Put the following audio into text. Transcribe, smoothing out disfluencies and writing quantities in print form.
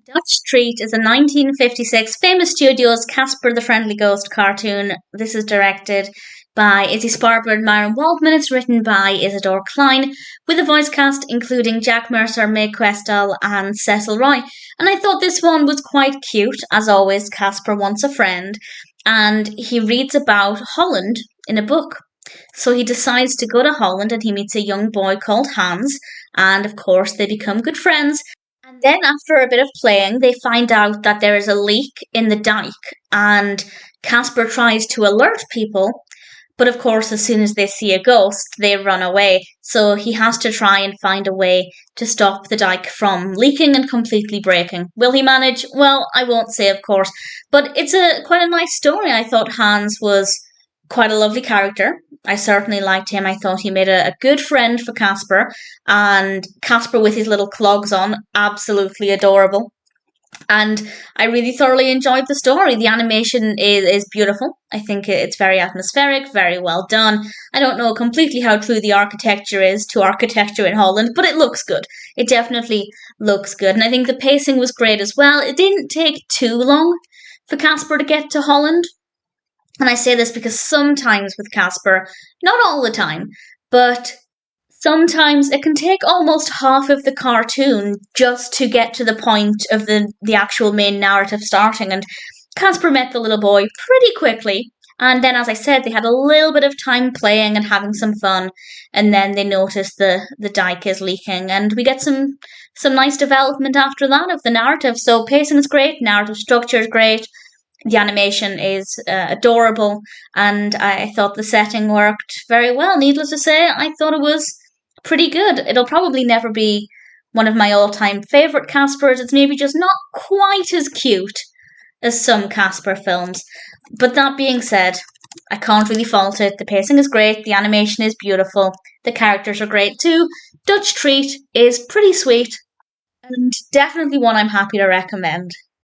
Dutch Treat is a 1956 famous studios Casper the Friendly Ghost cartoon. This is directed by Izzy Sparber and Myron Waldman. It's written by Isadore Klein, with a voice cast including Jack Mercer, Mae Questel, and Cecil Roy. And I thought this one was quite cute. As always, Casper wants a friend, and he reads about Holland in a book. So he decides to go to Holland and he meets a young boy called Hans, and of course, they become good friends. And then, after a bit of playing, they find out that there is a leak in the dike, and Casper tries to alert people. But of course, as soon as they see a ghost, they run away. So he has to try and find a way to stop the dike from leaking and completely breaking. Will he manage? Well, I won't say, of course. But it's a quite a nice story. I thought Hans was quite a lovely character. I certainly liked him. I thought he made a good friend for Casper. And Casper with his little clogs on, absolutely adorable. And I really thoroughly enjoyed the story. The animation is beautiful. I think it's very atmospheric, very well done. I don't know completely how true the architecture is to architecture in Holland, but it looks good. It definitely looks good. And I think the pacing was great as well. It didn't take too long for Casper to get to Holland. And I say this because sometimes with Casper, not all the time, but sometimes it can take almost half of the cartoon just to get to the point of the actual main narrative starting. And Casper met the little boy pretty quickly. And then, as I said, they had a little bit of time playing and having some fun. And then they notice the dike is leaking. And we get some nice development after that of the narrative. So pacing is great, narrative structure is great. The animation is adorable, and I thought the setting worked very well. Needless to say, I thought it was pretty good. It'll probably never be one of my all-time favourite Caspers. It's maybe just not quite as cute as some Casper films. But that being said, I can't really fault it. The pacing is great, the animation is beautiful, the characters are great too. Dutch Treat is pretty sweet, and definitely one I'm happy to recommend.